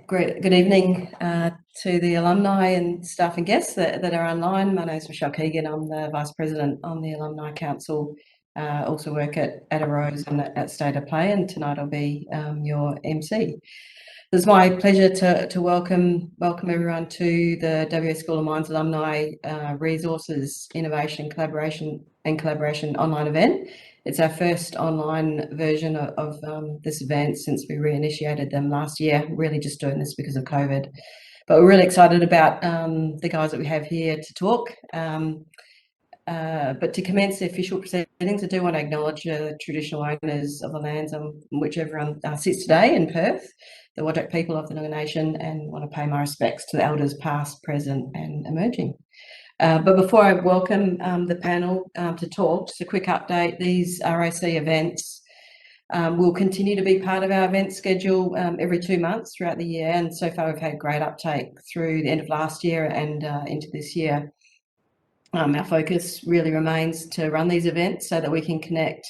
Good evening to the alumni and staff and guests that are online. My name is Michelle Keegan. I'm the Vice President on the Alumni Council. Also work at Arose and at State of Play, and tonight I'll be your MC. It's my pleasure to welcome everyone to the WA School of Mines Alumni Resources Innovation Collaboration online event. It's our first online version of this event since we reinitiated them last year, really just doing this because of COVID. But we're really excited about the guys that we have here to talk. But to commence the official proceedings, I do want to acknowledge the traditional owners of the lands on which everyone sits today in Perth, the Whadjuk people of the Noongar Nation, and want to pay my respects to the elders past, present and emerging. But before I welcome the panel to talk, just a quick update. These RAC events will continue to be part of our event schedule every 2 months throughout the year, and so far we've had great uptake through the end of last year and into this year. Our focus really remains to run these events so that we can connect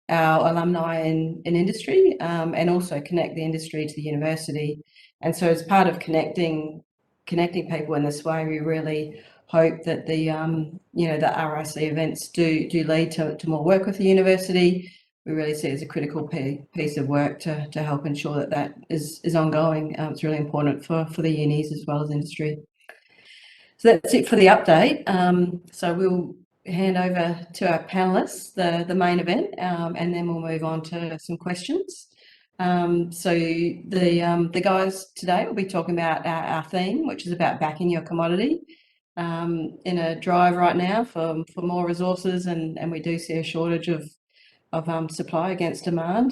our alumni in industry and also connect the industry to the university. And so as part of connecting people in this way, we really hope that the the RIC events do lead to more work with the university. We really see it as a critical piece of work to help ensure that is ongoing. It's really important for the unis as well as industry. So that's it for the update. So we'll hand over to our panelists, the main event, and then we'll move on to some questions. So the guys today will be talking about our theme, which is about backing your commodity in a drive right now for more resources, and we do see a shortage of supply against demand.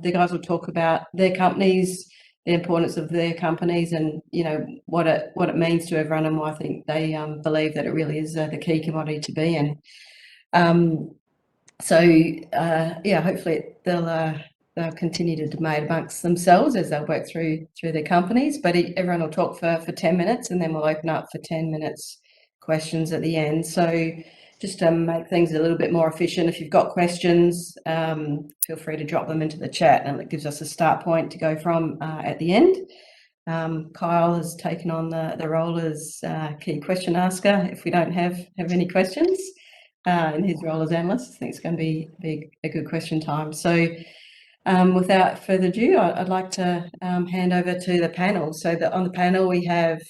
The guys will talk about their companies, the importance of their companies, and what it means to everyone, and why I think they believe that it really is the key commodity to be in. Hopefully they'll continue to debate amongst themselves as they'll work through their companies, but everyone will talk for 10 minutes, and then we'll open up for 10 minutes questions at the end. So just to make things a little bit more efficient, if you've got questions, feel free to drop them into the chat, and it gives us a start point to go from at the end. Kyle has taken on the role as key question asker if we don't have any questions in his role as analyst. I think it's going to be a good question time. So without further ado, I'd like to hand over to the panel. So on the panel we have,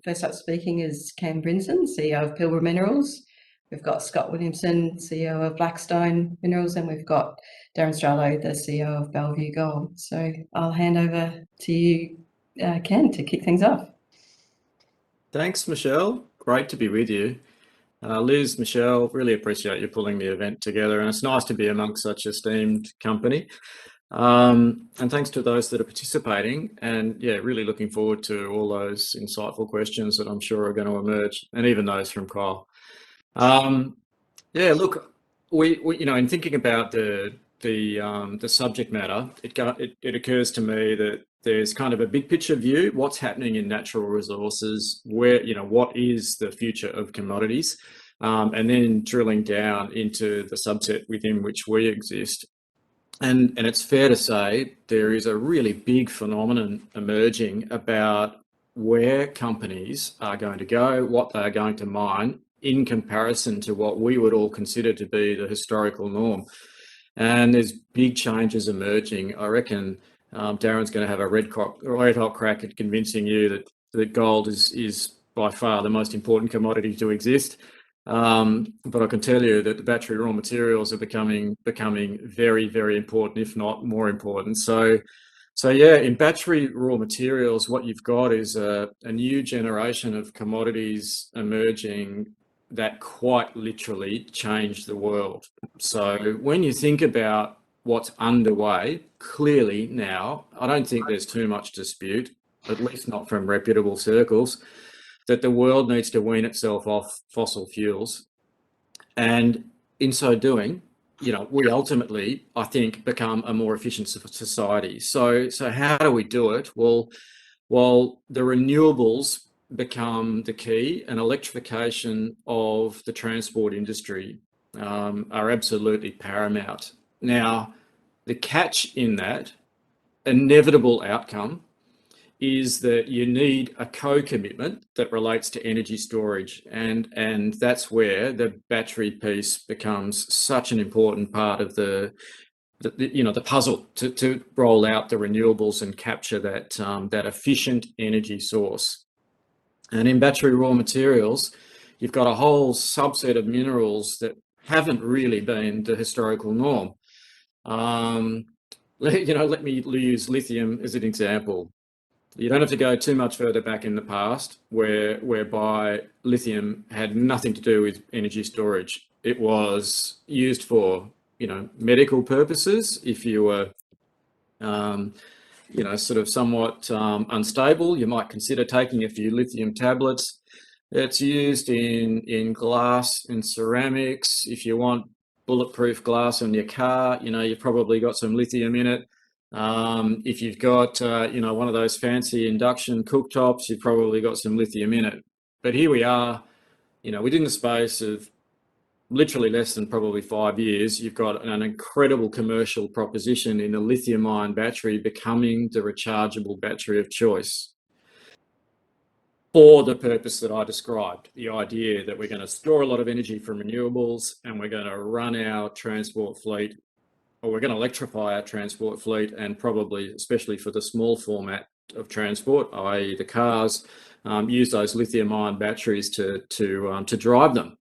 first up speaking is Cam Brinsden, CEO of Pilbara Minerals. We've got Scott Williamson, CEO of Blackstone Minerals, and we've got Darren Stralow, the CEO of Bellevue Gold. So I'll hand over to you, Ken, to kick things off. Thanks, Michelle. Great to be with you. Liz, Michelle, really appreciate you pulling the event together, and it's nice to be amongst such esteemed company. And thanks to those that are participating, and yeah, really looking forward to all those insightful questions that I'm sure are going to emerge, and even those from Kyle. Look, we in thinking about the subject matter, it occurs to me that there's kind of a big picture view, what's happening in natural resources, where what is the future of commodities, and then drilling down into the subset within which we exist. And it's fair to say there is a really big phenomenon emerging about where companies are going to go, what they are going to mine, in comparison to what we would all consider to be the historical norm. And there's big changes emerging. I reckon Darren's going to have a red hot crack at convincing you that gold is by far the most important commodity to exist. But I can tell you that the battery raw materials are becoming very, very important, if not more important. So yeah, in battery raw materials, what you've got is a new generation of commodities emerging that quite literally changed the world. So when you think about what's underway, clearly now, I don't think there's too much dispute, at least not from reputable circles, that the world needs to wean itself off fossil fuels. And in so doing, we ultimately, I think, become a more efficient society. So how do we do it? Well, the renewables become the key, and electrification of the transport industry are absolutely paramount. Now, the catch in that inevitable outcome is that you need a co-commitment that relates to energy storage, and that's where the battery piece becomes such an important part of the puzzle to roll out the renewables and capture that efficient energy source. And in battery raw materials, you've got a whole subset of minerals that haven't really been the historical norm. Let me use lithium as an example. You don't have to go too much further back in the past whereby lithium had nothing to do with energy storage. It was used for, medical purposes. If you were, sort of somewhat unstable, you might consider taking a few lithium tablets. It's used in glass and ceramics. If you want bulletproof glass on your car, you've probably got some lithium in it. If you've got, one of those fancy induction cooktops, you've probably got some lithium in it. But here we are, within the space of literally less than probably 5 years, you've got an incredible commercial proposition in the lithium-ion battery becoming the rechargeable battery of choice for the purpose that I described. The idea that we're going to store a lot of energy from renewables and we're going to run our transport fleet, or we're going to electrify our transport fleet, and probably, especially for the small format of transport, i.e. the cars, use those lithium-ion batteries to drive them.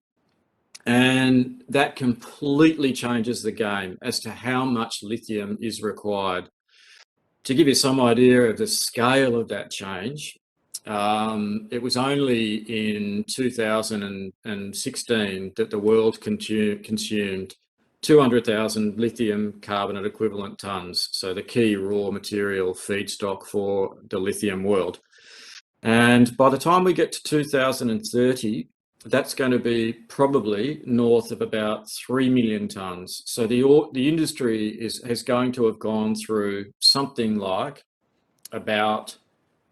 And that completely changes the game as to how much lithium is required. To give you some idea of the scale of that change, it was only in 2016 that the world consumed 200,000 lithium carbonate equivalent tonnes, so the key raw material feedstock for the lithium world. And by the time we get to 2030, that's going to be probably north of about 3 million tonnes. So the industry is going to have gone through something like about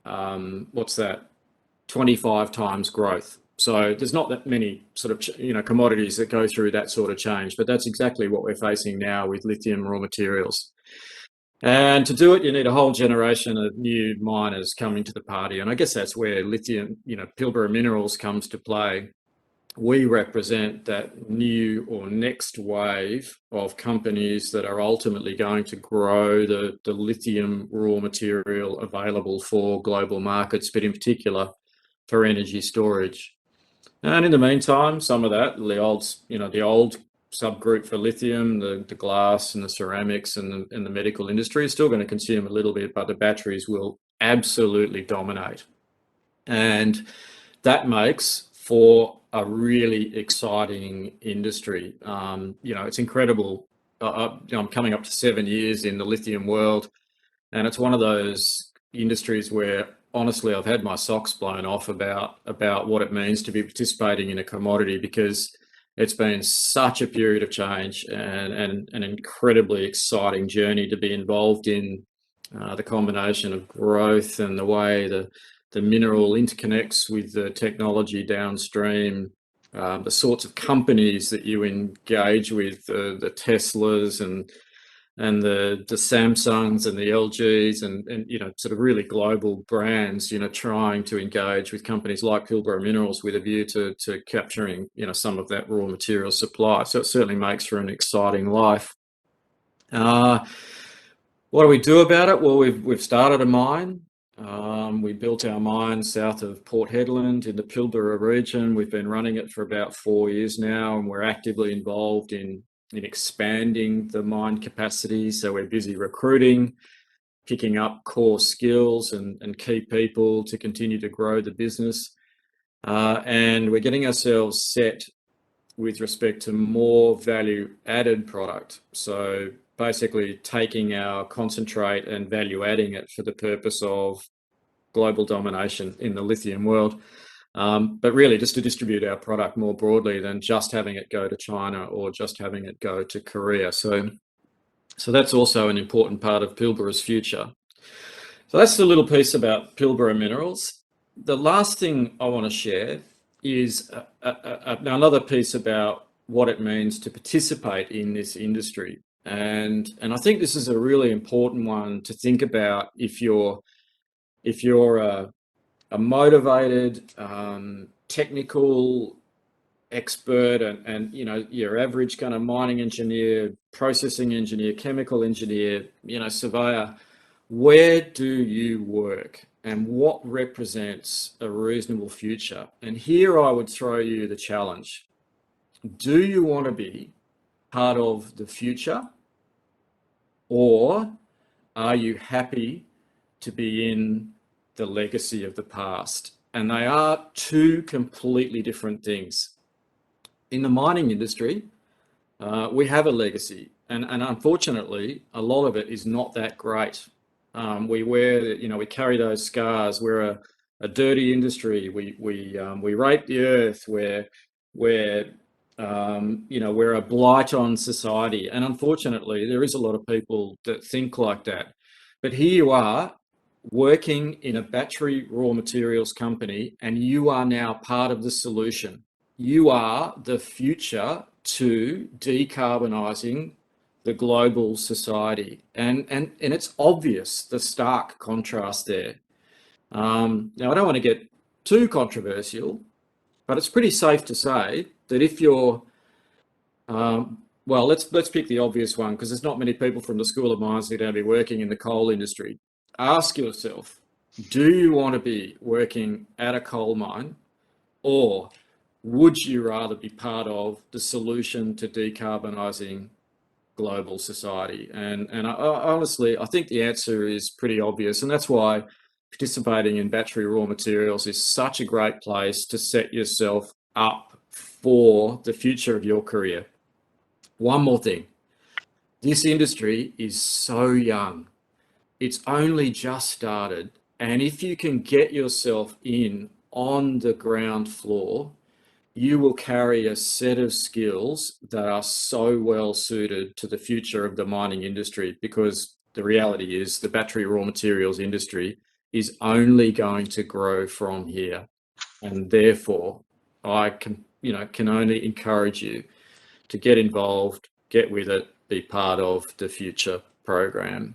25 times growth. So there's not that many sort of commodities that go through that sort of change, but that's exactly what we're facing now with lithium raw materials. And to do it, you need a whole generation of new miners coming to the party. And I guess that's where lithium, Pilbara Minerals comes to play. We represent that new or next wave of companies that are ultimately going to grow the lithium raw material available for global markets, but in particular for energy storage. And in the meantime, some of that, the old subgroup for lithium, the glass and the ceramics and the medical industry is still going to consume a little bit, but the batteries will absolutely dominate. And that makes for a really exciting industry. It's incredible. I'm coming up to 7 years in the lithium world, and it's one of those industries where honestly I've had my socks blown off about what it means to be participating in a commodity, because it's been such a period of change and an incredibly exciting journey to be involved in. The combination of growth and the way the mineral interconnects with the technology downstream, the sorts of companies that you engage with, the Teslas and the Samsungs and the LGs and sort of really global brands, trying to engage with companies like Pilbara Minerals with a view to capturing, some of that raw material supply. So it certainly makes for an exciting life. What do we do about it? Well, we've started a mine. We built our mine south of Port Hedland in the Pilbara region. We've been running it for about 4 years now, and we're actively involved in expanding the mine capacity. So we're busy recruiting, picking up core skills and key people to continue to grow the business. And we're getting ourselves set with respect to more value added product. So basically taking our concentrate and value adding it for the purpose of global domination in the lithium world. But really just to distribute our product more broadly than just having it go to China or just having it go to Korea. So that's also an important part of Pilbara's future. So that's the little piece about Pilbara Minerals. The last thing I want to share is another piece about what it means to participate in this industry. And I think this is a really important one to think about if you're if you're a motivated, technical expert and your average kind of mining engineer, processing engineer, chemical engineer, surveyor, where do you work and what represents a reasonable future? And here I would throw you the challenge. Do you want to be part of the future, or are you happy to be in the legacy of the past? And they are two completely different things. In the mining industry, we have a legacy, and unfortunately, a lot of it is not that great. We wear, we carry those scars. We're a dirty industry. We rape the earth. We're we're a blight on society, and unfortunately, there is a lot of people that think like that. But here you are, working in a battery raw materials company, and you are now part of the solution. You are the future to decarbonising the global society. And it's obvious, the stark contrast there. Now, I don't want to get too controversial, but it's pretty safe to say that if you're, well, let's pick the obvious one, because there's not many people from the School of Mines that are going to be working in the coal industry. Ask yourself, do you want to be working at a coal mine, or would you rather be part of the solution to decarbonising global society? And I honestly, I think the answer is pretty obvious, and that's why participating in battery raw materials is such a great place to set yourself up for the future of your career. One more thing. This industry is so young. It's only just started, and if you can get yourself in on the ground floor, you will carry a set of skills that are so well suited to the future of the mining industry, because the reality is the battery raw materials industry is only going to grow from here. And therefore, I can only encourage you to get involved, get with it, be part of the future program.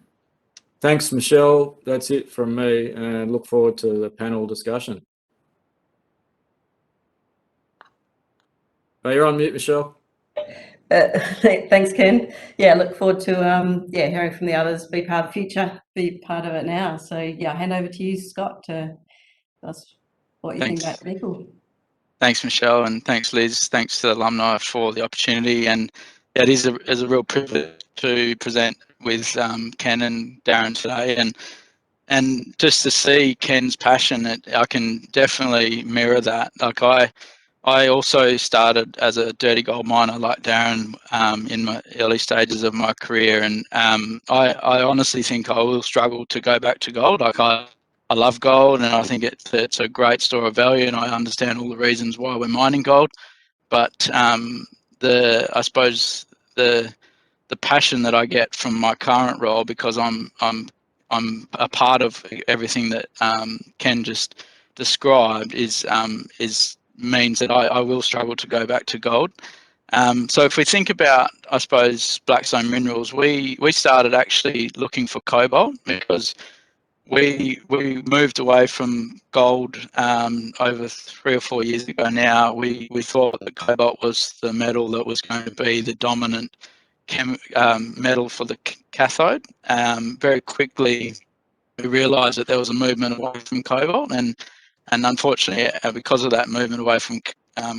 Thanks, Michelle. That's it from me, and look forward to the panel discussion. Oh, you're on mute, Michelle. Thanks, Ken. Yeah, look forward to hearing from the others. Be part of the future. Be part of it now. So yeah, I'll hand over to you, Scott, to tell us what you think about nickel. Thanks, Michelle, and thanks, Liz. Thanks to Alumni for the opportunity, and it is a real privilege to present with Ken and Darren today, and just to see Ken's passion, I can definitely mirror that. Like I also started as a dirty gold miner like Darren in my early stages of my career, and I honestly think I will struggle to go back to gold. Like I love gold, and I think it's a great store of value, and I understand all the reasons why we're mining gold. But I suppose the passion that I get from my current role, because I'm a part of everything that Ken just described, is means that I will struggle to go back to gold. So if we think about, I suppose, Blackstone Minerals, we started actually looking for cobalt, because we moved away from gold over 3 or 4 years ago now. We thought that cobalt was the metal that was going to be the dominant metal for the cathode. Very quickly, we realised that there was a movement away from cobalt, and unfortunately, because of that movement away from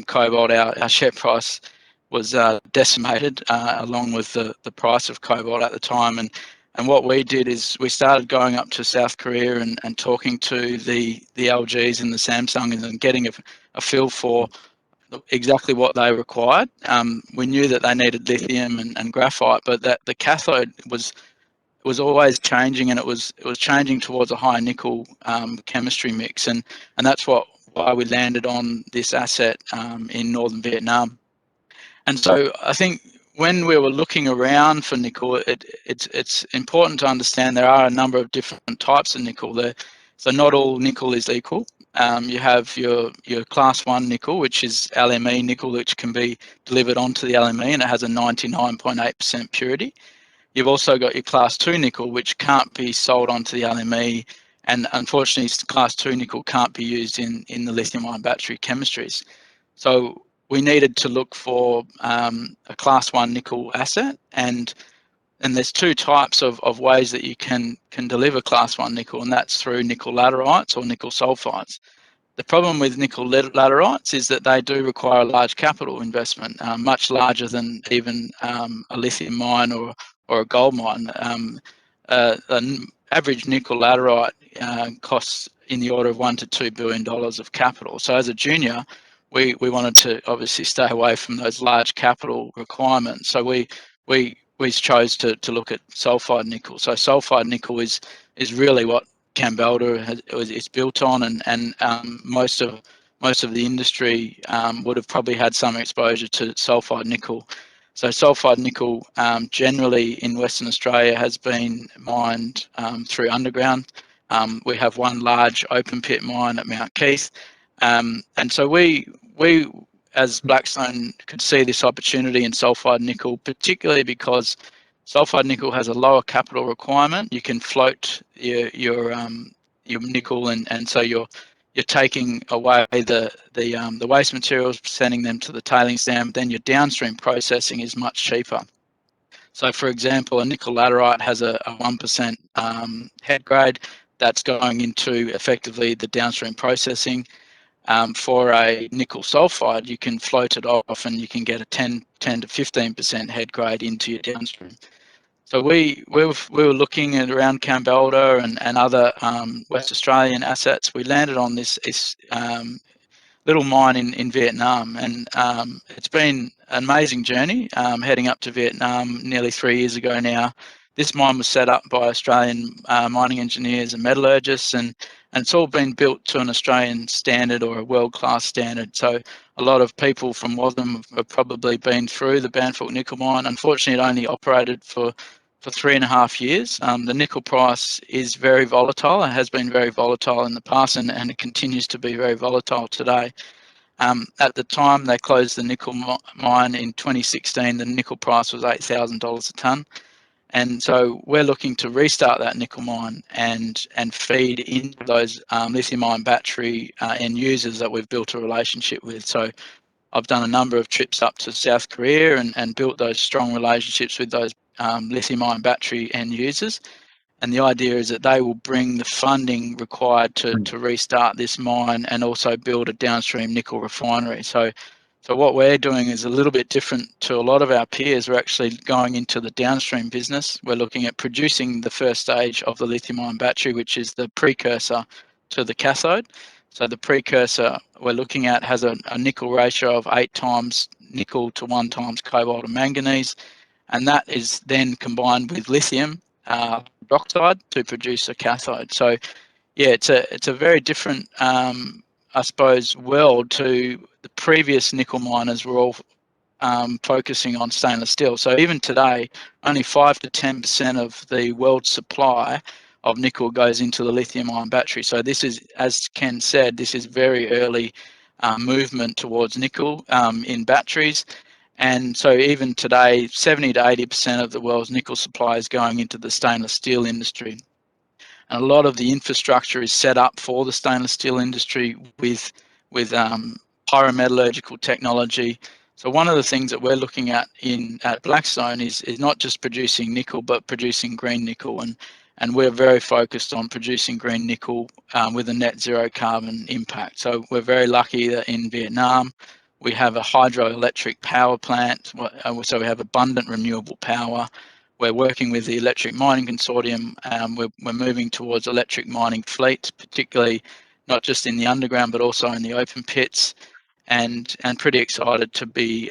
cobalt, our share price was decimated, along with the price of cobalt at the time. And what we did is we started going up to South Korea and talking to the LGs and the Samsungs and getting a feel for exactly what they required. We knew that they needed lithium and graphite, but that the cathode was always changing, and it was changing towards a high nickel chemistry mix, and that's why we landed on this asset in northern Vietnam. And so I think when we were looking around for nickel, it's important to understand there are a number of different types of nickel there. So not all nickel is equal. You have your class 1 nickel, which is LME nickel, which can be delivered onto the LME, and it has a 99.8% purity. You've also got your class 2 nickel, which can't be sold onto the LME, and unfortunately class 2 nickel can't be used in the lithium-ion battery chemistries. So we needed to look for a class 1 nickel asset, and there's two types of ways that you can deliver class 1 nickel, and that's through nickel laterites or nickel sulfides. The problem with nickel laterites is that they do require a large capital investment, much larger than even a lithium mine or a gold mine. An average nickel laterite costs in the order of $1 to $2 billion of capital. So as a junior, we wanted to obviously stay away from those large capital requirements. So we chose to look at sulfide nickel. So sulfide nickel is really what Kambalda is built on, and most of the industry would have probably had some exposure to sulfide nickel. So sulfide nickel generally in Western Australia has been mined through underground. We have one large open pit mine at Mount Keith, and so we as Blackstone could see this opportunity in sulfide nickel, particularly because sulfide nickel has a lower capital requirement. You can float your nickel, and so you're taking away the waste materials, sending them to the tailings dam. Then your downstream processing is much cheaper. So, for example, a nickel laterite has a 1% head grade that's going into effectively the downstream processing. For a nickel sulfide, you can float it off and you can get a 10 to 15% head grade into your downstream. So we were looking at around Kambalda and other West Australian assets. We landed on this little mine in Vietnam, and it's been an amazing journey heading up to Vietnam nearly 3 years ago now. This mine was set up by Australian mining engineers and metallurgists, and it's all been built to an Australian standard or a world-class standard. So a lot of people from WASM have probably been through the Banfork nickel mine. Unfortunately, it only operated for 3.5 years. The nickel price is very volatile. It has been very volatile in the past, and it continues to be very volatile today. At the time they closed the nickel mine in 2016, the nickel price was $8,000 a tonne. And so we're looking to restart that nickel mine and feed into those lithium-ion battery end users that we've built a relationship with. So I've done a number of trips up to South Korea and built those strong relationships with those lithium-ion battery end users. And the idea is that they will bring the funding required to restart this mine and also build a downstream nickel refinery. So what we're doing is a little bit different to a lot of our peers. We're actually going into the downstream business. We're looking at producing the first stage of the lithium-ion battery, which is the precursor to the cathode. So the precursor we're looking at has a nickel ratio of 8 times nickel to 1 times cobalt and manganese, and that is then combined with lithium hydroxide to produce a cathode. So yeah, it's a very different I suppose world to the previous nickel miners were all focusing on stainless steel. So even today, only 5 to 10% of the world's supply of nickel goes into the lithium-ion battery. So this is, as Ken said, this is very early movement towards nickel in batteries. And so even today, 70 to 80% of the world's nickel supply is going into the stainless steel industry. And a lot of the infrastructure is set up for the stainless steel industry with pyrometallurgical technology. So one of the things that we're looking at at Blackstone is not just producing nickel, but producing green nickel. And we're very focused on producing green nickel with a net zero carbon impact. So we're very lucky that in Vietnam, we have a hydroelectric power plant. So we have abundant renewable power. We're working with the Electric Mining Consortium. We're moving towards electric mining fleet, particularly not just in the underground, but also in the open pits, and pretty excited to be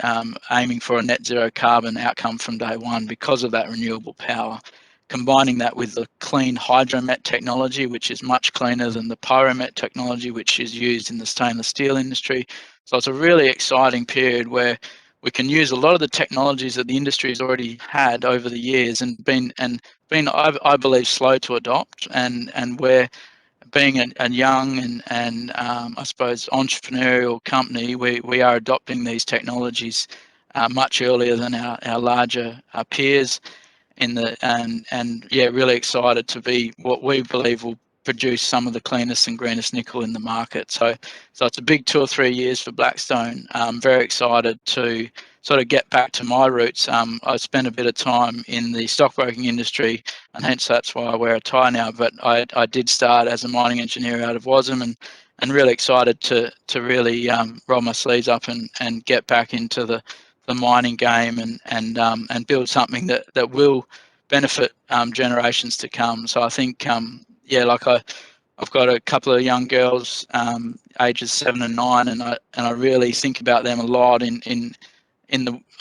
aiming for a net zero carbon outcome from day one because of that renewable power. Combining that with the clean hydromet technology, which is much cleaner than the pyromet technology, which is used in the stainless steel industry. So it's a really exciting period where we can use a lot of the technologies that the industry has already had over the years and been I believe slow to adopt, and we're being a young and I suppose entrepreneurial company, we are adopting these technologies much earlier than our larger peers in the and yeah, really excited to be what we believe will produce some of the cleanest and greenest nickel in the market. So it's a big 2 or 3 years for Blackstone. I'm very excited to sort of get back to my roots. I spent a bit of time in the stockbroking industry, and hence that's why I wear a tie now. But I did start as a mining engineer out of WASM, and really excited to really roll my sleeves up and get back into the mining game and build something that will benefit generations to come. So I think I've got a couple of young girls, ages 7 and 9, and I really think about them a lot.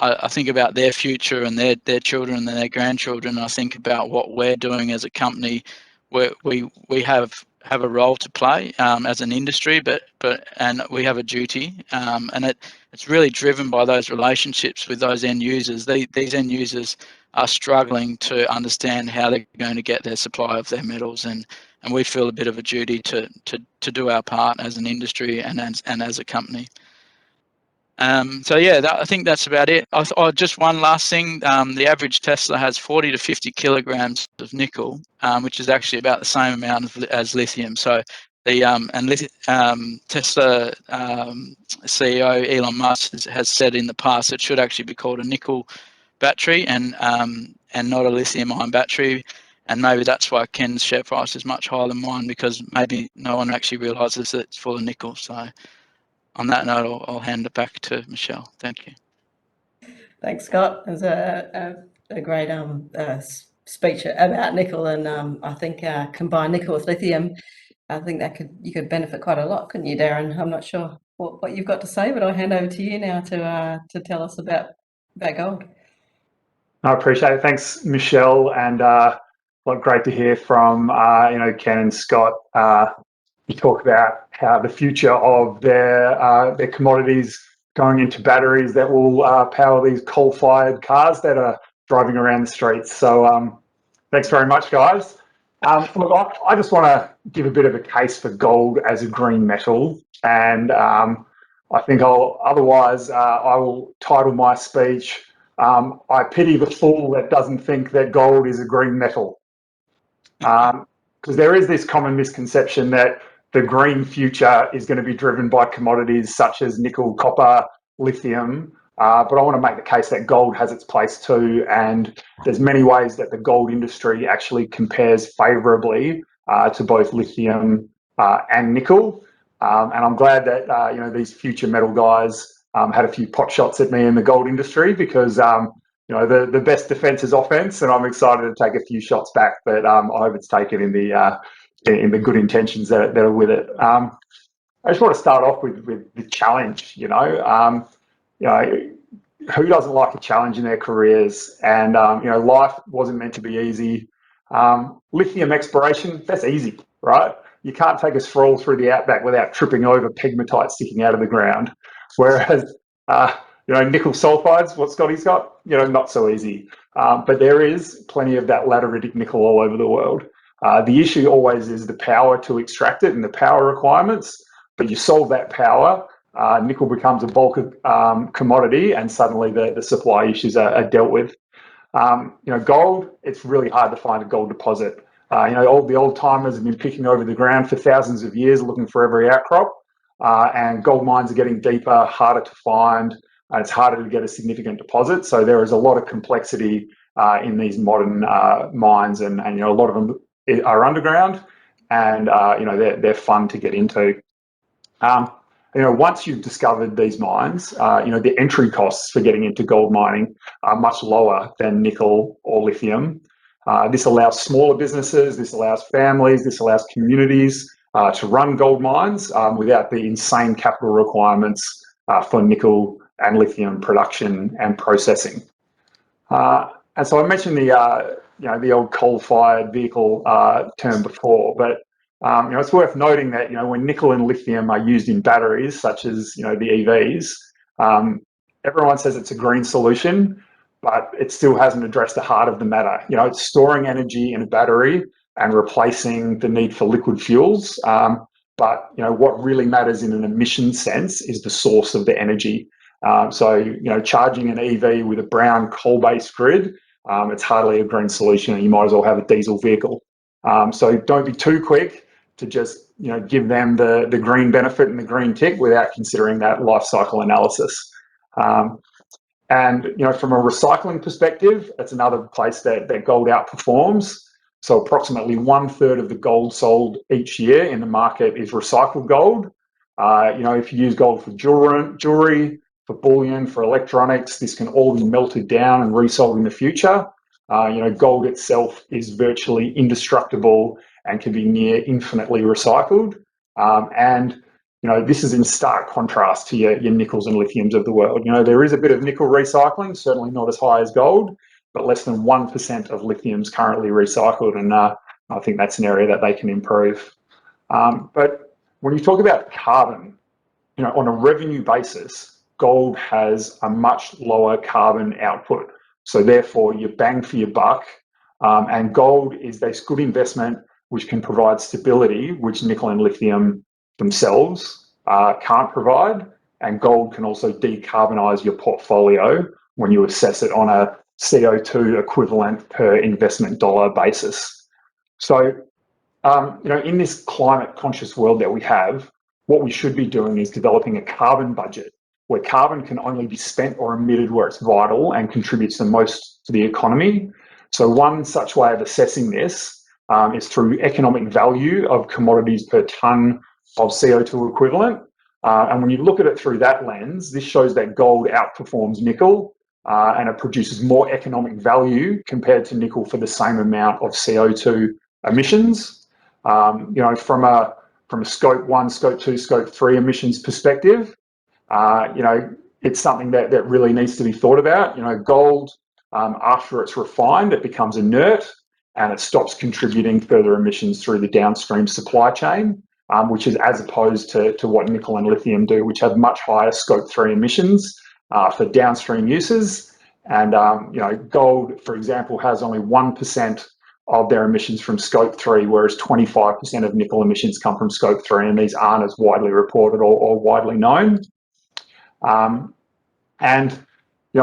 I think about their future and their children and their grandchildren. I think about what we're doing as a company, where we have a role to play as an industry, and we have a duty, and it's really driven by those relationships with those end users. These end users are struggling to understand how they're going to get their supply of their metals, and we feel a bit of a duty to do our part as an industry and as a company. So yeah, I think that's about it. Just one last thing. The average Tesla has 40 to 50 kilograms of nickel, which is actually about the same amount as lithium. So Tesla CEO Elon Musk has said in the past it should actually be called a nickel battery and not a lithium-ion battery. And maybe that's why Ken's share price is much higher than mine, because maybe no one actually realises that it's full of nickel. So on that note, I'll hand it back to Michelle. Thank you. Thanks, Scott. It was a great speech about nickel, and I think combine nickel with lithium, I think you could benefit quite a lot, couldn't you, Darren? I'm not sure what you've got to say, but I'll hand over to you now to tell us about gold. I appreciate it. Thanks, Michelle, and great to hear from Ken and Scott. You talk about how the future of their commodities going into batteries that will power these coal-fired cars that are driving around the streets. So thanks very much, guys. Look, I just want to give a bit of a case for gold as a green metal, and I think I will title my speech, I pity the fool that doesn't think that gold is a green metal. Because there is this common misconception that the green future is going to be driven by commodities such as nickel, copper, lithium. But I want to make the case that gold has its place too, and there's many ways that the gold industry actually compares favourably to both lithium and nickel. And I'm glad that these future metal guys had a few pot shots at me in the gold industry, because the best defence is offence, and I'm excited to take a few shots back. But I hope it's taken in the good intentions that are with it. I just want to start off with the challenge. Who doesn't like a challenge in their careers? And life wasn't meant to be easy. Lithium exploration, that's easy, right? You can't take a stroll through the outback without tripping over pegmatite sticking out of the ground. Whereas nickel sulfides, what Scotty's got, not so easy. But there is plenty of that lateritic nickel all over the world. The issue always is the power to extract it and the power requirements. But you solve that power, nickel becomes a bulk commodity, and suddenly the supply issues are dealt with. Gold, it's really hard to find a gold deposit. All the old timers have been picking over the ground for thousands of years looking for every outcrop. And gold mines are getting deeper, harder to find, and it's harder to get a significant deposit. So there is a lot of complexity in these modern mines, and a lot of them are underground, and they're fun to get into. Once you've discovered these mines, the entry costs for getting into gold mining are much lower than nickel or lithium. This allows smaller businesses, this allows families, this allows communities to run gold mines without the insane capital requirements for nickel and lithium production and processing. And so I mentioned the old coal-fired vehicle term before, but it's worth noting that when nickel and lithium are used in batteries, such as the EVs, everyone says it's a green solution, but it still hasn't addressed the heart of the matter. It's storing energy in a battery and replacing the need for liquid fuels. But what really matters in an emission sense is the source of the energy. So charging an EV with a brown coal-based grid, it's hardly a green solution, and you might as well have a diesel vehicle. So don't be too quick to just give them the green benefit and the green tick without considering that life cycle analysis. And from a recycling perspective, that's another place that gold outperforms. So approximately 1/3 of the gold sold each year in the market is recycled gold. If you use gold for jewelry, for bullion, for electronics, this can all be melted down and resold in the future. Gold itself is virtually indestructible and can be near infinitely recycled. And this is in stark contrast to your nickels and lithiums of the world. There is a bit of nickel recycling, certainly not as high as gold, but less than 1% of lithium is currently recycled, and I think that's an area that they can improve. But when you talk about carbon, on a revenue basis, gold has a much lower carbon output. So therefore, you bang for your buck, and gold is this good investment which can provide stability, which nickel and lithium themselves can't provide, and gold can also decarbonize your portfolio when you assess it on a CO2 equivalent per investment dollar basis. So, in this climate conscious world that we have, what we should be doing is developing a carbon budget where carbon can only be spent or emitted where it's vital and contributes the most to the economy. So one such way of assessing this is through economic value of commodities per tonne of CO2 equivalent. And when you look at it through that lens, this shows that gold outperforms nickel and it produces more economic value compared to nickel for the same amount of CO2 emissions. From a scope 1, scope 2, scope 3 emissions perspective, it's something that really needs to be thought about. Gold, after it's refined, it becomes inert and it stops contributing further emissions through the downstream supply chain, which is as opposed to what nickel and lithium do, which have much higher scope 3 emissions for downstream uses. And, gold, for example, has only 1% of their emissions from scope 3, whereas 25% of nickel emissions come from scope 3, and these aren't as widely reported or widely known.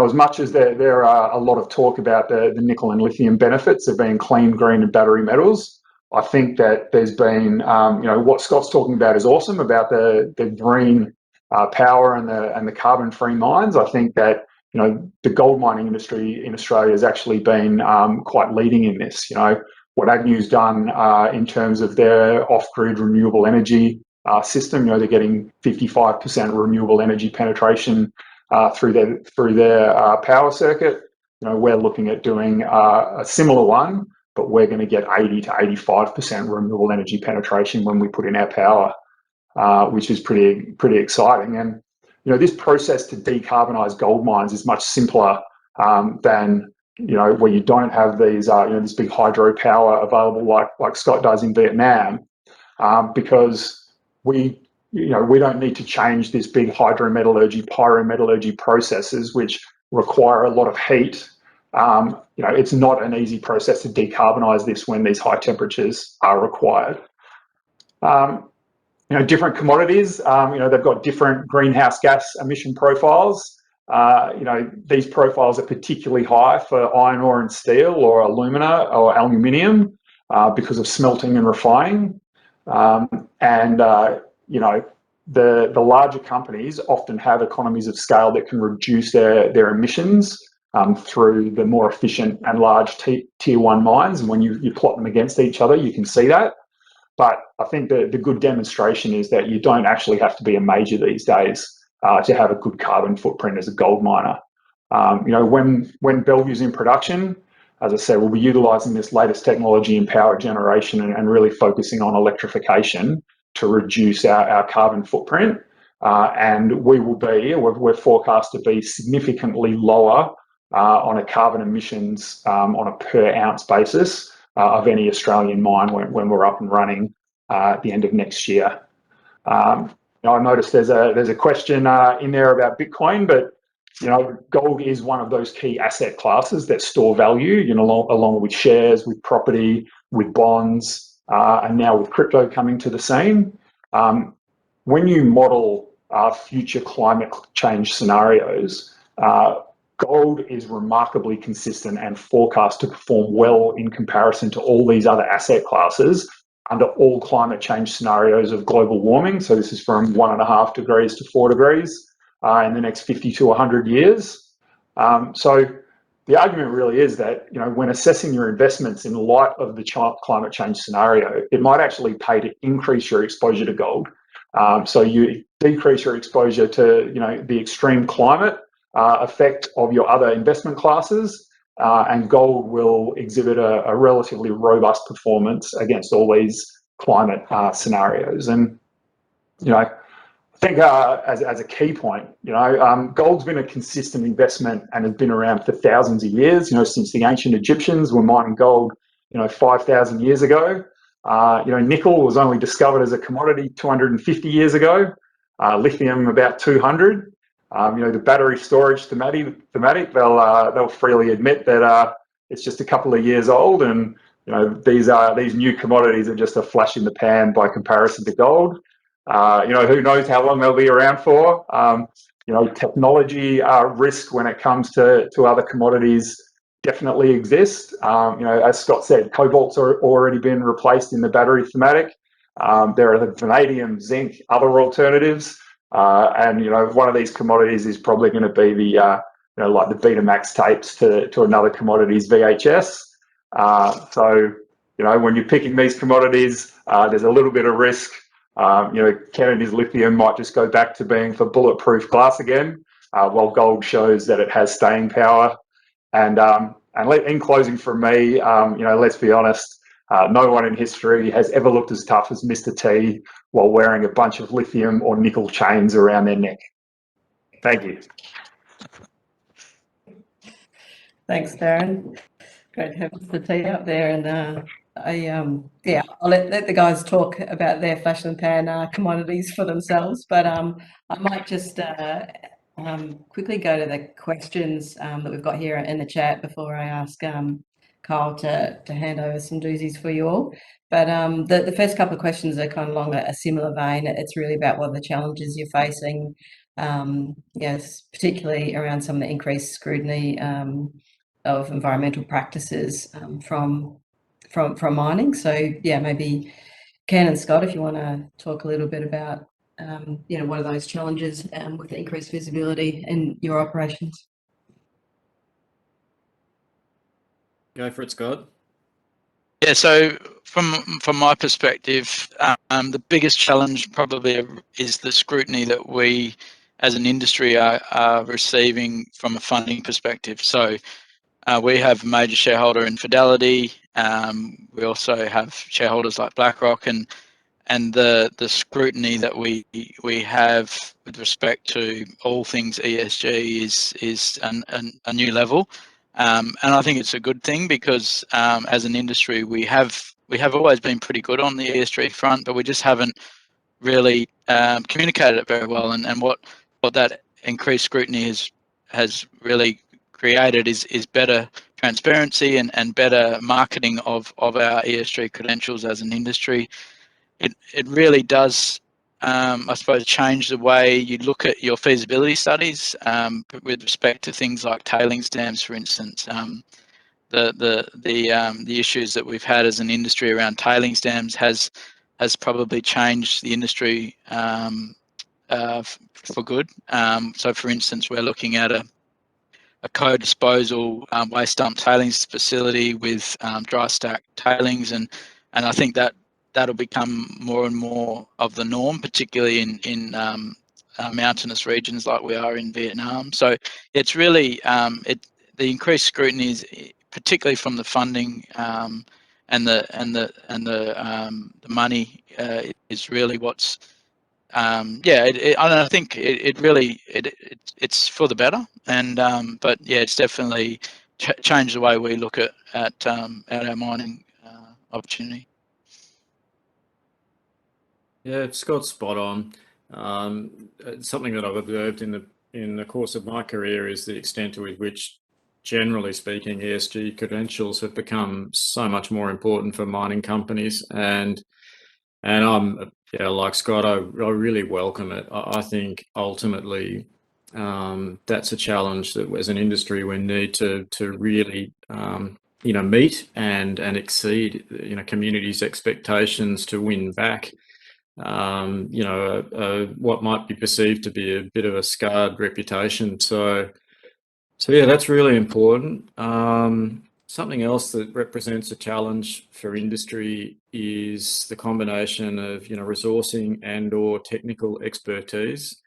As much as there are a lot of talk about the nickel and lithium benefits of being clean, green and battery metals, I think that there's been, what Scott's talking about is awesome about the green power and the carbon-free mines. I think that, the gold mining industry in Australia has actually been quite leading in this. What Agnew's done in terms of their off-grid renewable energy system, they're getting 55% renewable energy penetration through their power circuit. We're looking at doing a similar one, but we're going to get 80 to 85% renewable energy penetration when we put in our power, which is pretty exciting. And this process to decarbonize gold mines is much simpler than where you don't have these this big hydropower available like Scott does in Vietnam, because we don't need to change this big hydrometallurgy, pyrometallurgy processes which require a lot of heat. It's not an easy process to decarbonize this when these high temperatures are required. Different commodities, they've got different greenhouse gas emission profiles. These profiles are particularly high for iron ore and steel, or alumina or aluminium, because of smelting and refining. The larger companies often have economies of scale that can reduce their emissions through the more efficient and large tier 1 mines. And when you plot them against each other, you can see that. But I think the good demonstration is that you don't actually have to be a major these days to have a good carbon footprint as a gold miner. When Bellevue's in production, as I said, we'll be utilising this latest technology in power generation and really focusing on electrification to reduce our carbon footprint. And we're forecast to be significantly lower on a carbon emissions on a per ounce basis of any Australian mine when we're up and running at the end of next year. I noticed there's a question in there about Bitcoin, but gold is one of those key asset classes that store value, along with shares, with property, with bonds, and now with crypto coming to the scene. When you model future climate change scenarios, gold is remarkably consistent and forecast to perform well in comparison to all these other asset classes under all climate change scenarios of global warming. So this is from 1.5 degrees to 4 degrees in the next 50 to 100 years. So the argument really is that, when assessing your investments in light of the climate change scenario, it might actually pay to increase your exposure to gold. So you decrease your exposure to, the extreme climate effect of your other investment classes, and gold will exhibit a relatively robust performance against all these climate scenarios. And, I think as a key point, gold's been a consistent investment and has been around for thousands of years, since the ancient Egyptians were mining gold, 5,000 years ago. Nickel was only discovered as a commodity 250 years ago, lithium about 200. The battery storage thematic, they'll freely admit that it's just a couple of years old, and these new commodities are just a flash in the pan by comparison to gold. Who knows how long they'll be around for. Technology risk when it comes to other commodities definitely exists. As Scott said, cobalt's already been replaced in the battery thematic. There are the vanadium, zinc, other alternatives. And one of these commodities is probably going to be the like the Betamax tapes to another commodity's VHS. So when you're picking these commodities, there's a little bit of risk. Kennedy's lithium might just go back to being for bulletproof glass again, while gold shows that it has staying power. And in closing from me, let's be honest, no one in history has ever looked as tough as Mr. T while wearing a bunch of lithium or nickel chains around their neck. Thank you. Thanks, Darren. Great to have Mr. T up there, and I'll let the guys talk about their flash in the pan commodities for themselves, but I might just quickly go to the questions that we've got here in the chat before I ask Kyle to hand over some doozies for you all. But the first couple of questions are kind of along a similar vein. It's really about what are the challenges you're facing, yes, particularly around some of the increased scrutiny of environmental practices from mining. So yeah, maybe Ken and Scott, if you want to talk a little bit about what are those challenges with the increased visibility in your operations. Go for it, Scott. Yeah, so from my perspective, the biggest challenge probably is the scrutiny that we as an industry are receiving from a funding perspective. So we have a major shareholder in Fidelity. We also have shareholders like BlackRock, and the scrutiny that we have with respect to all things ESG is a new level. And I think it's a good thing because as an industry, we have always been pretty good on the ESG front, but we just haven't really communicated it very well. And what that increased scrutiny has really created is better transparency and better marketing of our ESG credentials as an industry. It really does, I suppose, change the way you look at your feasibility studies with respect to things like tailings dams, for instance. The issues that we've had as an industry around tailings dams has probably changed the industry for good. So, for instance, we're looking at a co-disposal waste dump tailings facility with dry stack tailings, and I think that'll become more and more of the norm, particularly in mountainous regions like we are in Vietnam. So it's really the increased scrutiny is particularly from the funding and the money is really what's and I think it's for the better, and but yeah, it's definitely changed the way we look at our mining opportunity. Yeah, Scott's spot on. Something that I've observed in the course of my career is the extent to which, generally speaking, ESG credentials have become so much more important for mining companies, and I'm like Scott, I really welcome it. I think ultimately that's a challenge that as an industry we need to really meet and exceed, communities' expectations to win back, what might be perceived to be a bit of a scarred reputation. So yeah, that's really important. Something else that represents a challenge for industry is the combination of, resourcing and/or technical expertise.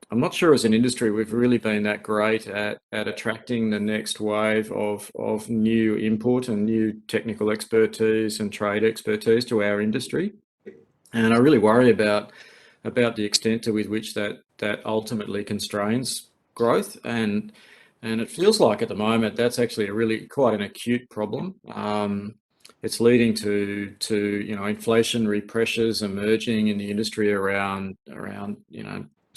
I'm not sure as an industry we've really been that great at attracting the next wave of new input and new technical expertise and trade expertise to our industry. And I really worry about the extent to which that ultimately constrains growth. And it feels like at the moment that's actually really quite an acute problem. It's leading to inflationary pressures emerging in the industry around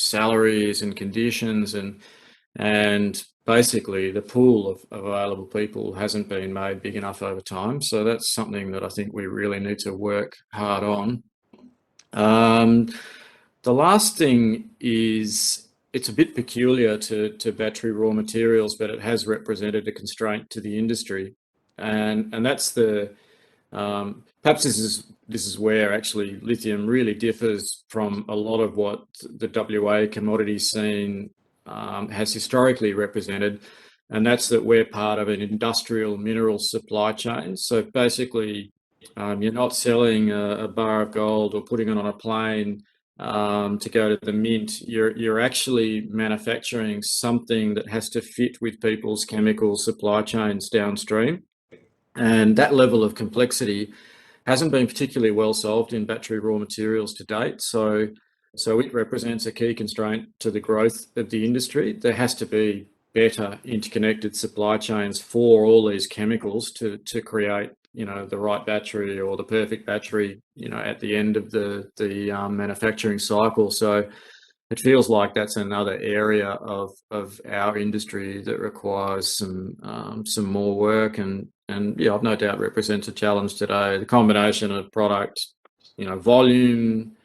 salaries and conditions, and basically the pool of available people hasn't been made big enough over time. So that's something that I think we really need to work hard on. The last thing is, it's a bit peculiar to battery raw materials, but it has represented a constraint to the industry, and that's the perhaps this is where actually lithium really differs from a lot of what the WA commodity scene has historically represented, and that's that we're part of an industrial mineral supply chain. So basically, you're not selling a bar of gold or putting it on a plane to go to the mint. You're actually manufacturing something that has to fit with people's chemical supply chains downstream, and that level of complexity hasn't been particularly well solved in battery raw materials to date. So it represents a key constraint to the growth of the industry. There has to be better interconnected supply chains for all these chemicals to create the right battery or the perfect battery at the end of the manufacturing cycle. So it feels like that's another area of our industry that requires some more work, and yeah, I've no doubt represents a challenge today. The combination of product, volume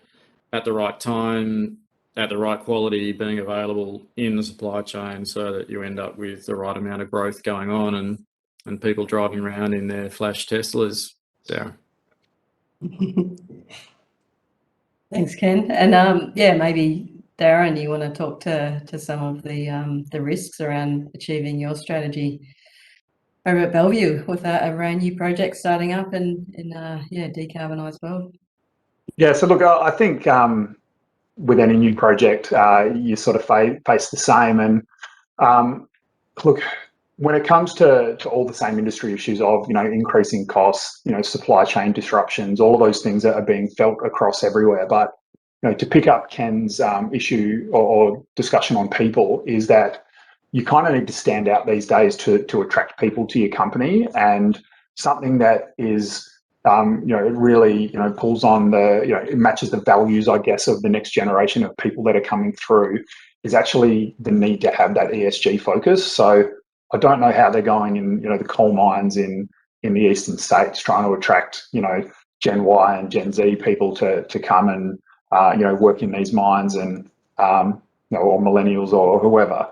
at the right time, at the right quality, being available in the supply chain, so that you end up with the right amount of growth going on and people driving around in their flash Teslas. Darren. Thanks, Ken. And yeah, maybe Darren, you want to talk to some of the risks around achieving your strategy over at Bellevue with a brand new project starting up in decarbonised world. Yeah, so look, I think with any new project, you sort of face the same. And look, when it comes to all the same industry issues of increasing costs, supply chain disruptions, all of those things that are being felt across everywhere. But to pick up Ken's issue or discussion on people, is that you kind of need to stand out these days to attract people to your company. And something that is it really pulls on it matches the values, I guess, of the next generation of people that are coming through, is actually the need to have that ESG focus. So I don't know how they're going in the coal mines in the eastern states, trying to attract Gen Y and Gen Z people to come and work in these mines, and or millennials or whoever,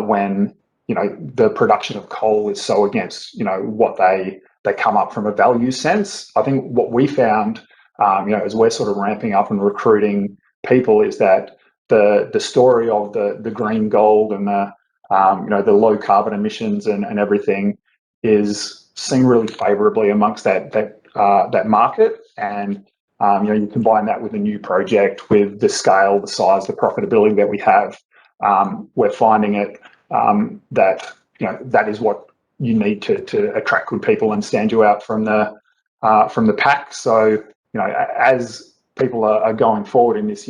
when the production of coal is so against what they come up from a value sense. I think what we found as we're sort of ramping up and recruiting people is that the story of the green gold and the low carbon emissions and everything is seen really favourably amongst that market. And you combine that with a new project, with the scale, the size, the profitability that we have. We're finding it that that is what you need to attract good people and stand you out from the pack. So as people are going forward in this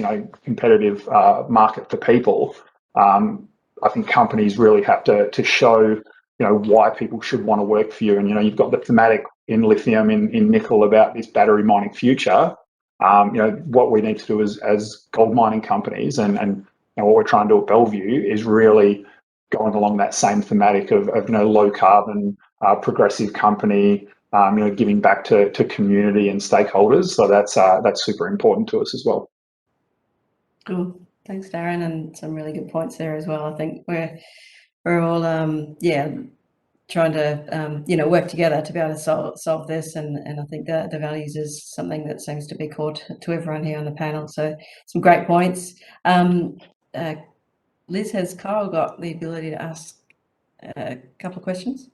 competitive market for people, I think companies really have to show why people should want to work for you. And you've got the thematic in lithium, in nickel, about this battery mining future. What we need to do as gold mining companies, and what we're trying to do at Bellevue, is really going along that same thematic of low carbon, progressive company, giving back to community and stakeholders. So that's super important to us as well. Cool. Thanks, Darren, and some really good points there as well. I think we're all trying to work together to be able to solve this, and I think the values is something that seems to be core to everyone here on the panel. So some great points. Liz, has Kyle got the ability to ask a couple of questions?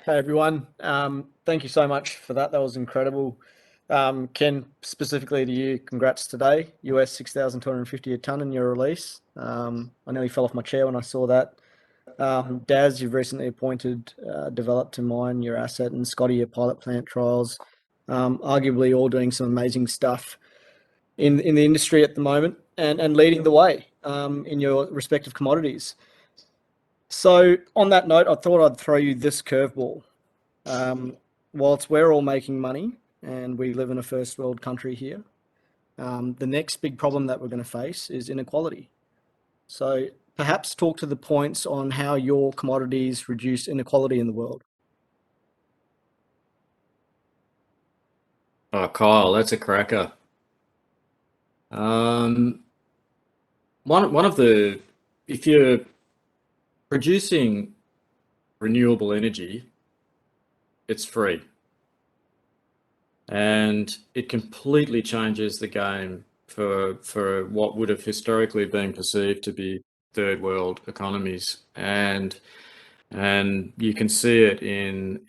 Hey everyone, thank you so much for that. That was incredible. Ken, specifically to you, congrats today. US 6,250 a tonne in your release. I nearly fell off my chair when I saw that. Daz, you've recently appointed Develop to mine your asset, and Scotty, your pilot plant trials. Arguably all doing some amazing stuff in the industry at the moment, and leading the way in your respective commodities. So on that note, I thought I'd throw you this curveball. Whilst we're all making money and we live in a first world country here, the next big problem that we're going to face is inequality. So perhaps talk to the points on how your commodities reduce inequality in the world. Oh, Kyle, that's a cracker. One of the, if you're producing renewable energy, it's free. And it completely changes the game for what would have historically been perceived to be third world economies. And you can see it in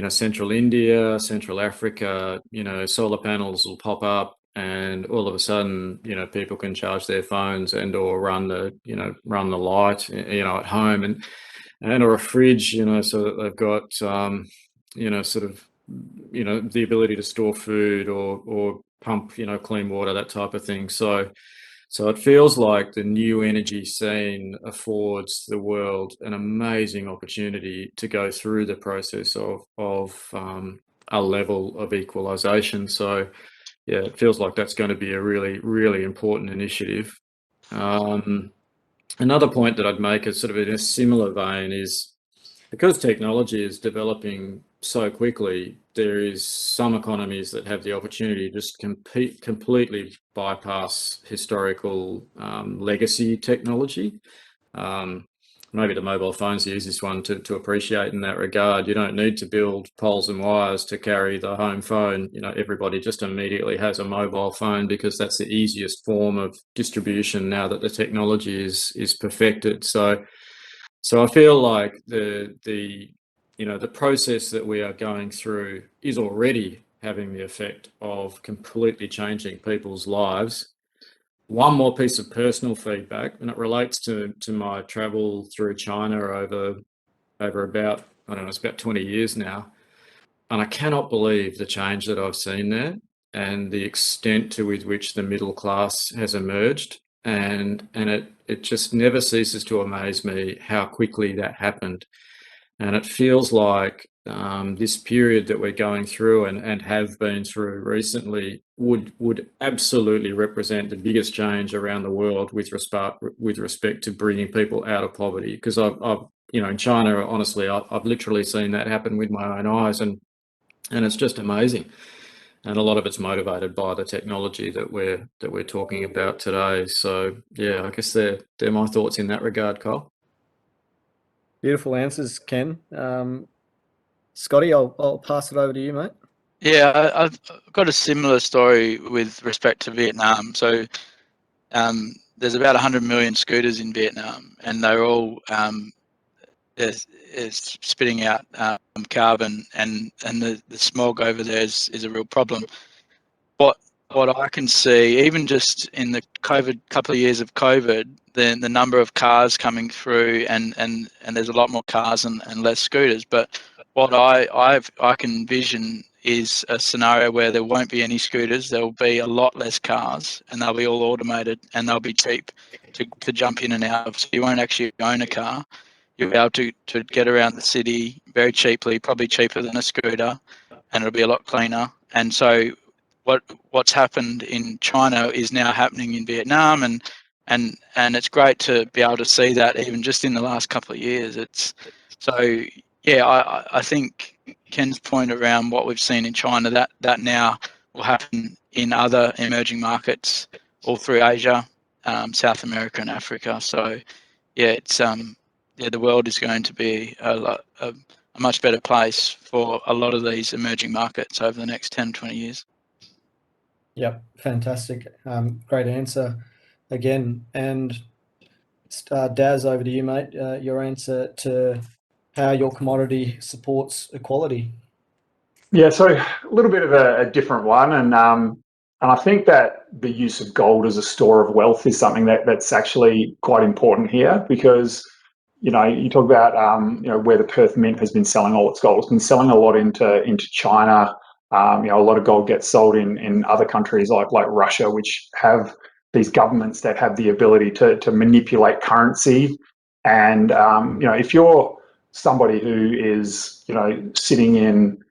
Central India, Central Africa. Solar panels will pop up, and all of a sudden, people can charge their phones and or run the light, at home, and or a fridge, so that they've got the ability to store food or pump, clean water, that type of thing. So it feels like the new energy scene affords the world an amazing opportunity to go through the process of a level of equalisation. So yeah, it feels like that's going to be a really, really important initiative. Another point that I'd make is sort of in a similar vein is, because technology is developing so quickly, there is some economies that have the opportunity to just completely bypass historical legacy technology. Maybe the mobile phone's the easiest one to appreciate in that regard. You don't need to build poles and wires to carry the home phone. Everybody just immediately has a mobile phone because that's the easiest form of distribution now that the technology is perfected. So I feel like the process that we are going through is already having the effect of completely changing people's lives. One more piece of personal feedback, and it relates to my travel through China over about, I don't know, it's about 20 years now. And I cannot believe the change that I've seen there and the extent to which the middle class has emerged. And it just never ceases to amaze me how quickly that happened. And it feels like this period that we're going through and have been through recently would absolutely represent the biggest change around the world with respect to bringing people out of poverty. Because I've in China, honestly, I've literally seen that happen with my own eyes, and it's just amazing. And a lot of it's motivated by the technology that we're talking about today. So yeah, I guess they're my thoughts in that regard, Kyle. Beautiful answers, Ken. Scotty, I'll pass it over to you, mate. Yeah, I've got a similar story with respect to Vietnam. So there's about 100 million scooters in Vietnam, and they're all is spitting out carbon, and the smog over there is a real problem. What I can see, even just in the couple of years of COVID, the number of cars coming through, and there's a lot more cars and less scooters. But what I can envision is a scenario where there won't be any scooters. There will be a lot less cars, and they'll be all automated, and they'll be cheap to jump in and out of. So you won't actually own a car. You'll be able to get around the city very cheaply, probably cheaper than a scooter, and it'll be a lot cleaner. And so what's happened in China is now happening in Vietnam, and it's great to be able to see that even just in the last couple of years. I think Ken's point around what we've seen in China, that now will happen in other emerging markets all through Asia, South America and Africa. So yeah, the world is going to be a much better place for a lot of these emerging markets over the next 10, 20 years. Yep, fantastic. Great answer again. And Daz, over to you, mate. Your answer to how your commodity supports equality. Yeah, so a little bit of a different one, and I think that the use of gold as a store of wealth is something that's actually quite important here, because you talk about where the Perth Mint has been selling all its gold. It's been selling a lot into China. A lot of gold gets sold in other countries like Russia, which have these governments that have the ability to manipulate currency. And if you're somebody who is sitting in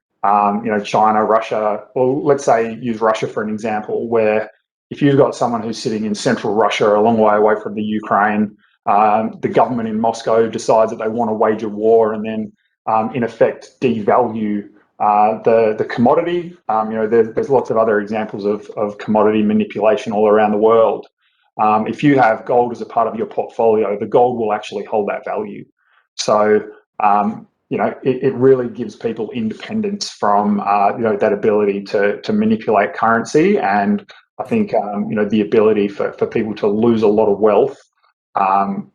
China, Russia, well, let's say use Russia for an example, where if you've got someone who's sitting in central Russia, a long way away from the Ukraine, the government in Moscow decides that they want to wage a war and then, in effect, devalue the commodity. There's lots of other examples of commodity manipulation all around the world. If you have gold as a part of your portfolio, the gold will actually hold that value. So, it really gives people independence from, that ability to manipulate currency. And I think, the ability for people to lose a lot of wealth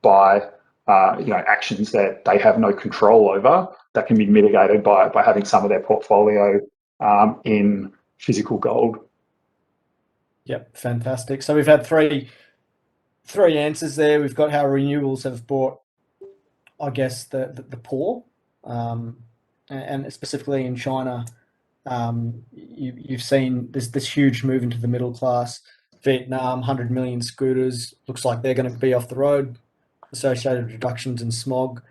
by, actions that they have no control over, that can be mitigated by having some of their portfolio in physical gold. Yep, fantastic. So we've had three answers there. We've got how renewables have brought, I guess, the poor, and specifically in China, you've seen this huge move into the middle class. Vietnam, 100 million scooters, looks like they're going to be off the road, associated reductions in smog.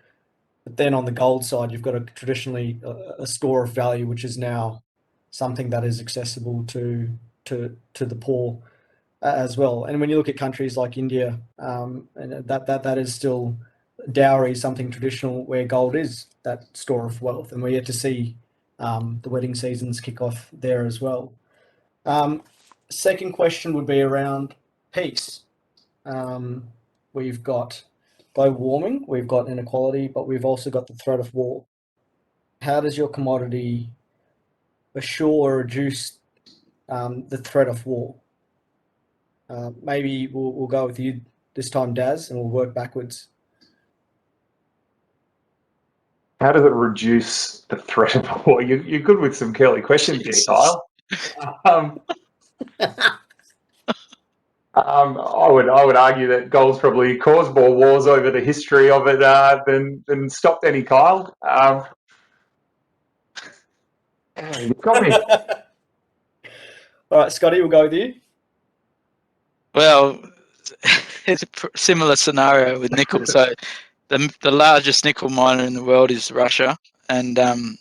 But then on the gold side, you've got traditionally a store of value, which is now something that is accessible to the poor as well. And when you look at countries like India, and that is still dowry, something traditional, where gold is that store of wealth, and we're yet to see the wedding seasons kick off there as well. Second question would be around peace. We've got global warming, we've got inequality, but we've also got the threat of war. How does your commodity assure or reduce the threat of war? Maybe we'll go with you this time, Daz, and we'll work backwards. How does it reduce the threat of war? You're good with some curly questions here, Kyle. I would argue that gold's probably caused more wars over the history of it than stopped any, Kyle. You've got me. All right, Scotty, we'll go with you. Well, it's a similar scenario with nickel. So the largest nickel miner in the world is Russia, and at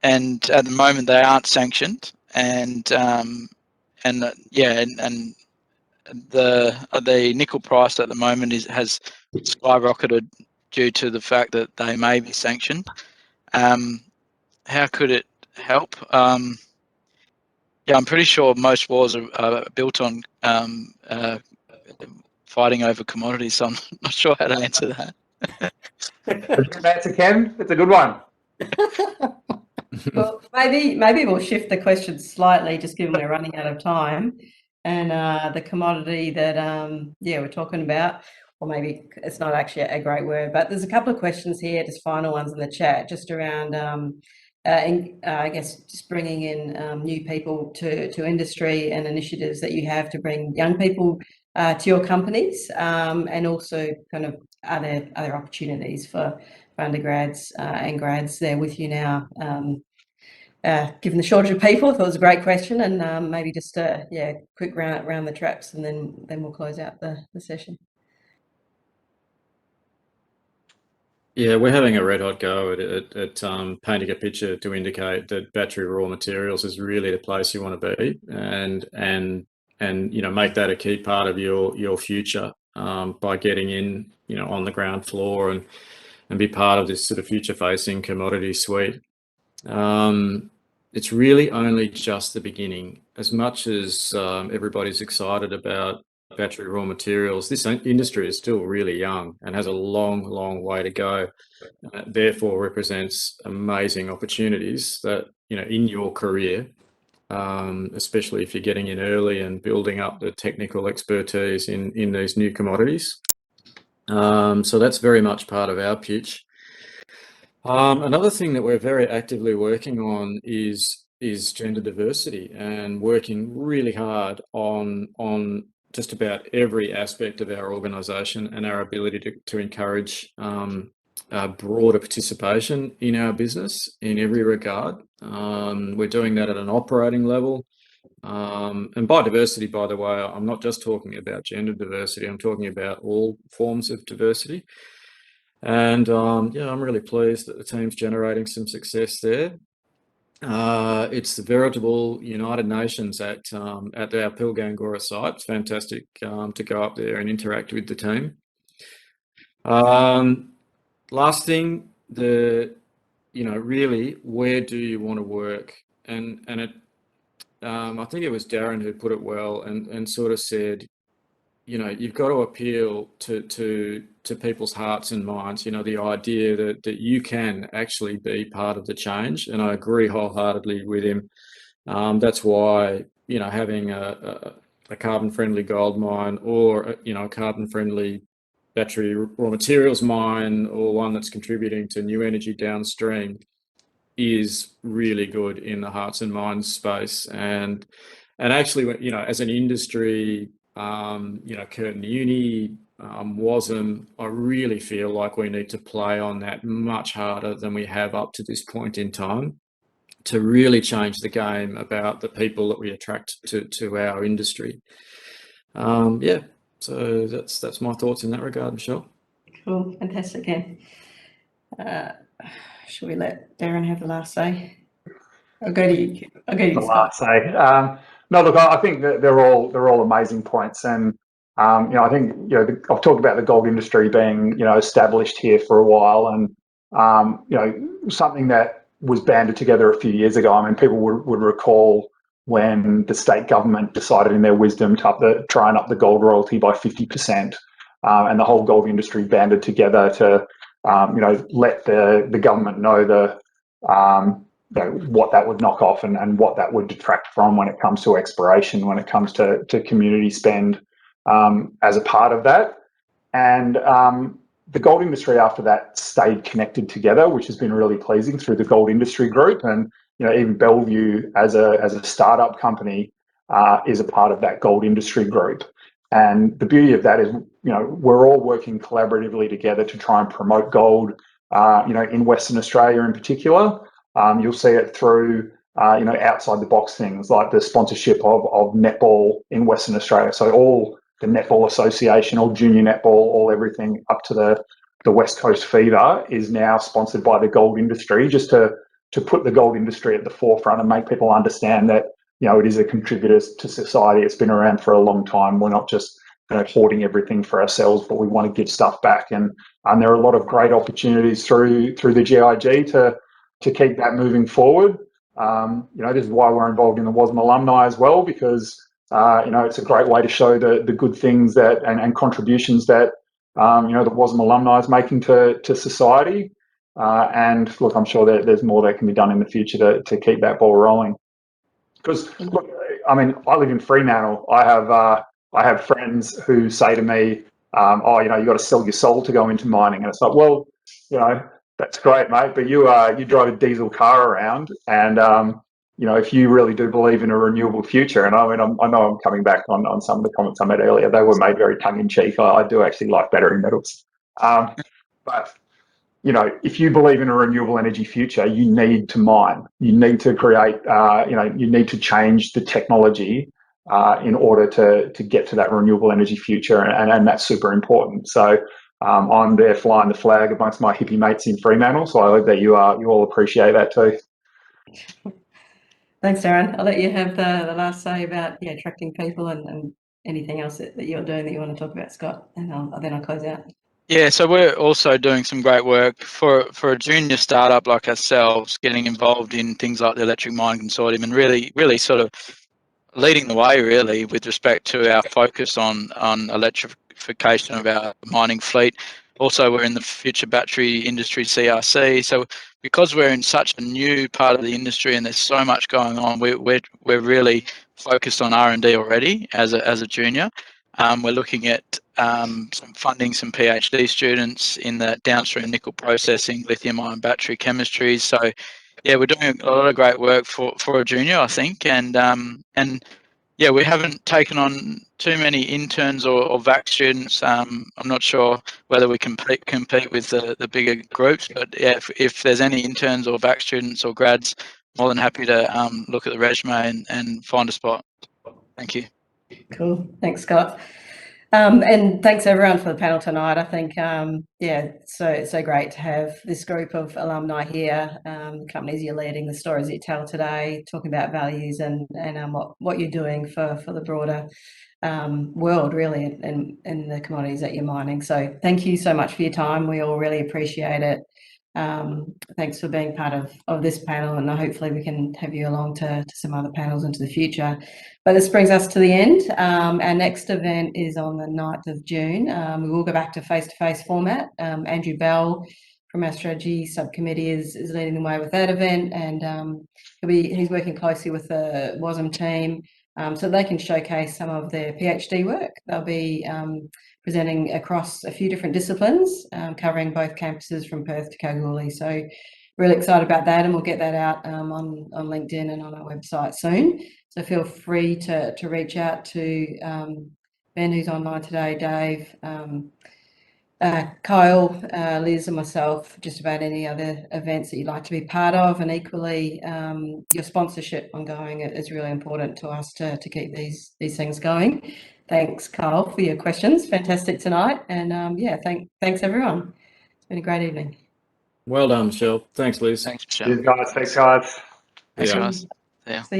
the moment they aren't sanctioned, and the nickel price at the moment has skyrocketed due to the fact that they may be sanctioned. How could it help? I'm pretty sure most wars are built on fighting over commodities, so I'm not sure how to answer that. Good answer, Ken. It's a good one. Well, maybe we'll shift the question slightly, just given we're running out of time. And the commodity that we're talking about, or maybe it's not actually a great word, but there's a couple of questions here, just final ones in the chat, just around I guess just bringing in new people to industry and initiatives that you have to bring young people to your companies, and also kind of other opportunities for undergrads and grads there with you now. Given the shortage of people, I thought it was a great question, and maybe just quick round the traps, and then we'll close out the session. Yeah, we're having a red hot go at painting a picture to indicate that battery raw materials is really the place you want to be, and make that a key part of your future by getting in on the ground floor and be part of this sort of future facing commodity suite. It's really only just the beginning. As much as everybody's excited about battery raw materials, this industry is still really young and has a long way to go. Therefore represents amazing opportunities that, in your career, especially if you're getting in early and building up the technical expertise in these new commodities. So that's very much part of our pitch. Another thing that we're very actively working on is gender diversity, and working really hard on just about every aspect of our organisation and our ability to encourage broader participation in our business in every regard. We're doing that at an operating level. And by diversity, by the way, I'm not just talking about gender diversity, I'm talking about all forms of diversity. And yeah, I'm really pleased that the team's generating some success there. It's the veritable United Nations at our Pilbara site. It's fantastic to go up there and interact with the team. Last thing, really, where do you want to work? And it, I think it was Darren who put it well and sort of said, you've got to appeal to people's hearts and minds, the idea that you can actually be part of the change. And I agree wholeheartedly with him. That's why, having a carbon-friendly gold mine, or, a carbon-friendly battery raw materials mine, or one that's contributing to new energy downstream, is really good in the hearts and minds space. And actually, as an industry, Curtin Uni, WASM, I really feel like we need to play on that much harder than we have up to this point in time, to really change the game about the people that we attract to our industry. Yeah, so that's my thoughts in that regard, Michelle. Cool, fantastic, Ken. Shall we let Darren have the last say? I'll go to you. The last say. No, look, I think that they're all amazing points, and I think I've talked about the gold industry being established here for a while, and something that was banded together a few years ago. I mean, people would recall when the state government decided in their wisdom to try and up the gold royalty by 50%, and the whole gold industry banded together to let the government know what that would knock off and what that would detract from when it comes to exploration, when it comes to community spend as a part of that. And the gold industry after that stayed connected together, which has been really pleasing through the gold industry group. And even Bellevue as a startup company is a part of that gold industry group. And the beauty of that is, we're all working collaboratively together to try and promote gold, in Western Australia in particular. You'll see it through, outside the box things like the sponsorship of netball in Western Australia. So all the Netball Association, all junior netball, all everything up to the West Coast feeder is now sponsored by the gold industry, just to put the gold industry at the forefront and make people understand that, it is a contributor to society. It's been around for a long time. We're not just hoarding everything for ourselves, but we want to give stuff back. And there are a lot of great opportunities through the GIG to keep that moving forward. This is why we're involved in the WASM Alumni as well, because it's a great way to show the good things that and contributions that the WASM Alumni is making to society. And look, I'm sure that there's more that can be done in the future to keep that ball rolling. Because look, I mean, I live in Fremantle. I have friends who say to me, "Oh, you got to sell your soul to go into mining," and it's like, well, that's great, mate, but you drive a diesel car around, and if you really do believe in a renewable future, and I mean, I know I'm coming back on some of the comments I made earlier. They were made very tongue-in-cheek. I do actually like battery metals, but if you believe in a renewable energy future, you need to mine. You need to create. You need to change the technology in order to get to that renewable energy future, and that's super important. So. I'm there flying the flag amongst my hippie mates in Fremantle, so I hope that you all appreciate that too. Thanks, Darren. I'll let you have the last say about attracting people and anything else that you're doing that you want to talk about, Scott, and then I'll close out. Yeah, so we're also doing some great work for a junior startup like ourselves, getting involved in things like the Electric Mine Consortium, and really sort of leading the way really with respect to our focus on electrification of our mining fleet. Also, we're in the future battery industry CRC. So because we're in such a new part of the industry and there's so much going on, we're really focused on R&D already as a junior. We're looking at some funding some PhD students in the downstream nickel processing, lithium ion battery chemistries. So yeah, we're doing a lot of great work for a junior, I think, and yeah, we haven't taken on too many interns or VAC students. I'm not sure whether we compete with the bigger groups, but yeah, if there's any interns or VAC students or grads, more than happy to look at the resume and find a spot. Thank you. Cool. Thanks, Scott. And thanks everyone for the panel tonight. I think, yeah, so great to have this group of alumni here, the companies you're leading, the stories you tell today, talking about values and what you're doing for the broader world, really, and the commodities that you're mining. So thank you so much for your time. We all really appreciate it. Thanks for being part of this panel, and hopefully we can have you along to some other panels into the future. But this brings us to the end. Our next event is on the 9th of June. We will go back to face-to-face format. Andrew Bell from our strategy subcommittee is leading the way with that event, and he's working closely with the WASM team so they can showcase some of their PhD work. They'll be presenting across a few different disciplines, covering both campuses from Perth to Kalgoorlie. So really excited about that, and we'll get that out on LinkedIn and on our website soon. So feel free to reach out to Ben, who's online today, Dave, Kyle, Liz and myself, just about any other events that you'd like to be part of. And equally, your sponsorship ongoing is really important to us to keep these things going. Thanks, Kyle, for your questions. Fantastic tonight. And yeah, thanks everyone. It's been a great evening. Well done, Michelle. Thanks, Liz. Thanks, Michelle. Cheers, guys. Thanks, guys. Thanks, Yeah. guys. Yeah. See you.